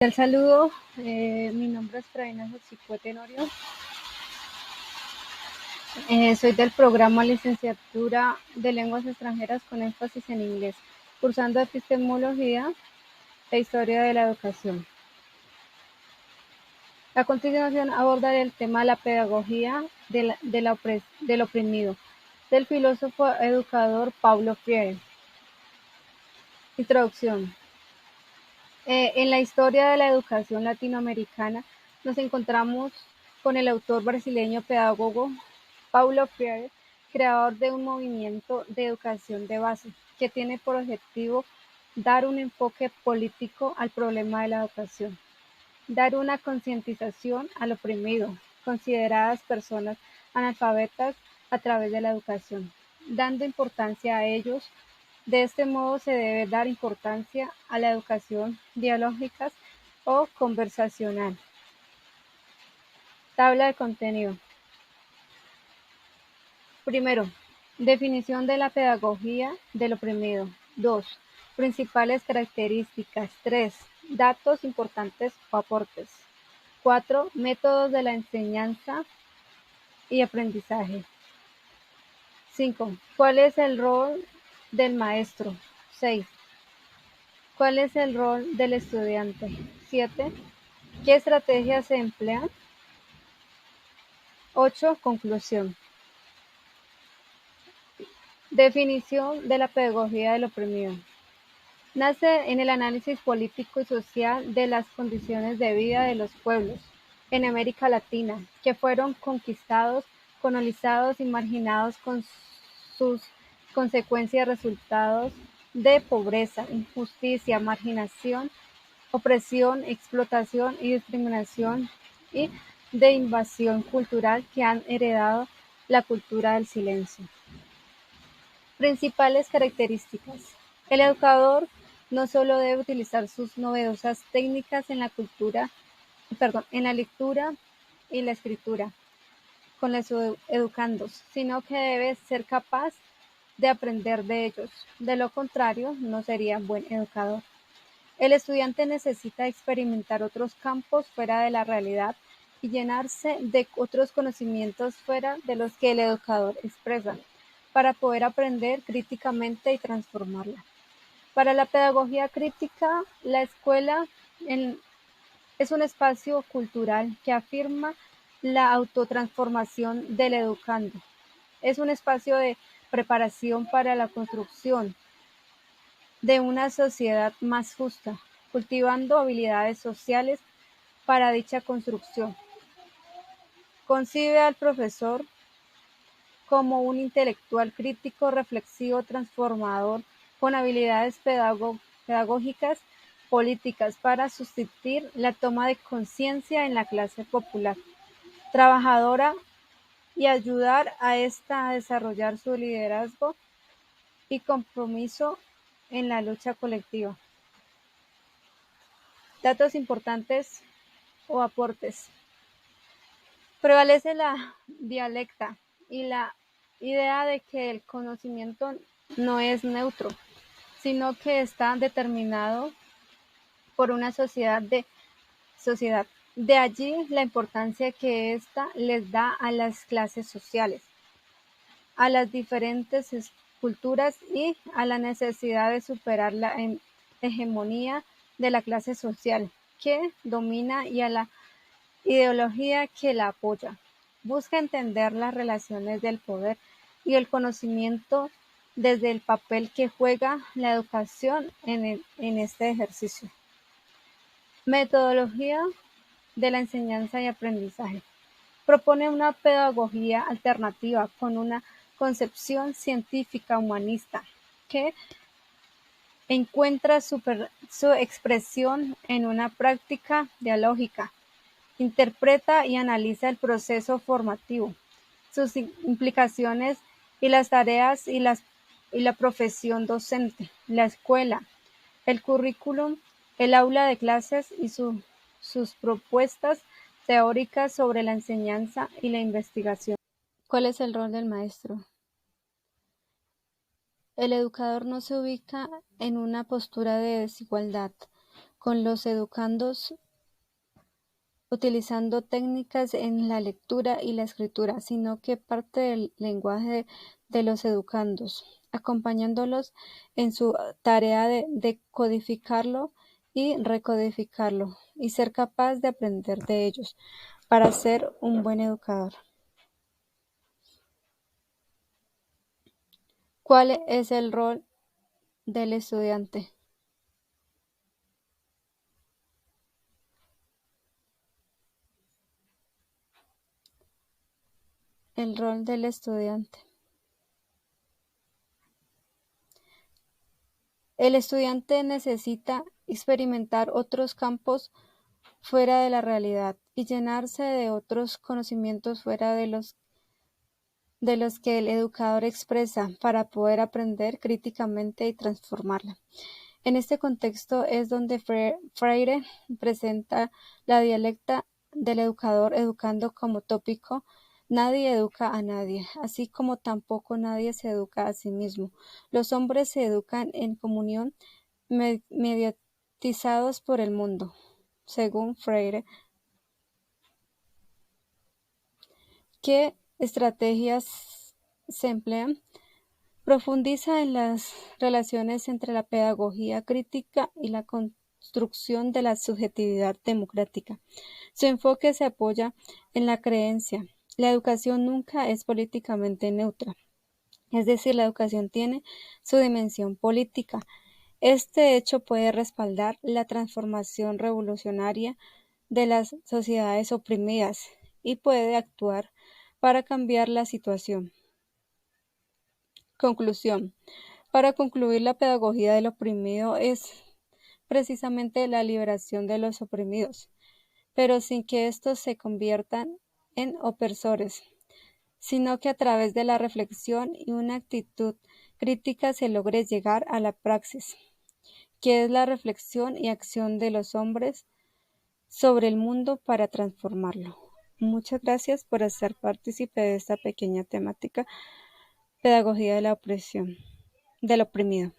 El saludo, mi nombre es Fraina Jochicue Tenorio, soy del programa Licenciatura de Lenguas Extranjeras con énfasis en inglés, cursando Epistemología e Historia de la Educación. A continuación abordaré el tema de la pedagogía del oprimido, del filósofo educador Paulo Freire. Introducción. En la historia de la educación latinoamericana nos encontramos con el autor brasileño pedagogo Paulo Freire, creador de un movimiento de educación de base que tiene por objetivo dar un enfoque político al problema de la educación, dar una concientización al oprimido, consideradas personas analfabetas a través de la educación, dando importancia a ellos. De este modo se debe dar importancia a la educación dialógica o conversacional. Tabla de contenido. Primero, definición de la pedagogía del oprimido. 2. Principales características. 3. Datos importantes o aportes. 4. Métodos de la enseñanza y aprendizaje. 5. ¿Cuál es el rol del maestro? 6. ¿Cuál es el rol del estudiante? 7. ¿Qué estrategias se emplean? 8. Conclusión. Definición de la pedagogía del oprimido. Nace en el análisis político y social de las condiciones de vida de los pueblos en América Latina, que fueron conquistados, colonizados y marginados con sus consecuencias resultados de pobreza, injusticia, marginación, opresión, explotación y discriminación y de invasión cultural que han heredado la cultura del silencio. Principales características. El educador no solo debe utilizar sus novedosas técnicas en la lectura y la escritura con los educandos, sino que debe ser capaz de aprender de ellos. De lo contrario, no sería un buen educador. El estudiante necesita experimentar otros campos fuera de la realidad y llenarse de otros conocimientos fuera de los que el educador expresa, para poder aprender críticamente y transformarla. Para la pedagogía crítica, la escuela es un espacio cultural que afirma la autotransformación del educando. Es un espacio de preparación para la construcción de una sociedad más justa, cultivando habilidades sociales para dicha construcción. Concibe al profesor como un intelectual crítico, reflexivo, transformador, con habilidades pedagógicas, políticas para sustituir la toma de conciencia en la clase popular, trabajadora y ayudar a esta a desarrollar su liderazgo y compromiso en la lucha colectiva. Datos importantes o aportes. Prevalece la dialecta y la idea de que el conocimiento no es neutro, sino que está determinado por una sociedad. De allí la importancia que ésta les da a las clases sociales, a las diferentes culturas y a la necesidad de superar la hegemonía de la clase social que domina y a la ideología que la apoya. Busca entender las relaciones del poder y el conocimiento desde el papel que juega la educación en este ejercicio. Metodología de la enseñanza y aprendizaje. Propone una pedagogía alternativa con una concepción científica humanista que encuentra su expresión en una práctica dialógica. Interpreta y analiza el proceso formativo, sus implicaciones y las tareas y la profesión docente, la escuela, el currículum, el aula de clases y sus propuestas teóricas sobre la enseñanza y la investigación. ¿Cuál es el rol del maestro? El educador no se ubica en una postura de desigualdad, con los educandos utilizando técnicas en la lectura y la escritura, sino que parte del lenguaje de los educandos, acompañándolos en su tarea de decodificarlo y recodificarlo, y ser capaz de aprender de ellos para ser un buen educador. ¿Cuál es el rol del estudiante? El rol del estudiante. El estudiante necesita experimentar otros campos fuera de la realidad y llenarse de otros conocimientos fuera de los que el educador expresa para poder aprender críticamente y transformarla. En este contexto es donde Freire presenta la dialéctica del educador educando como tópico. Nadie educa a nadie, así como tampoco nadie se educa a sí mismo. Los hombres se educan en comunión, mediatizados por el mundo. Según Freire, ¿qué estrategias se emplean? Profundiza en las relaciones entre la pedagogía crítica y la construcción de la subjetividad democrática. Su enfoque se apoya en la creencia. La educación nunca es políticamente neutra, es decir, la educación tiene su dimensión política. Este hecho puede respaldar la transformación revolucionaria de las sociedades oprimidas y puede actuar para cambiar la situación. Conclusión. Para concluir, la pedagogía del oprimido es precisamente la liberación de los oprimidos, pero sin que estos se conviertan en opresores, sino que a través de la reflexión y una actitud crítica se logre llegar a la praxis, que es la reflexión y acción de los hombres sobre el mundo para transformarlo. Muchas gracias por ser partícipe de esta pequeña temática, pedagogía de la opresión, del oprimido.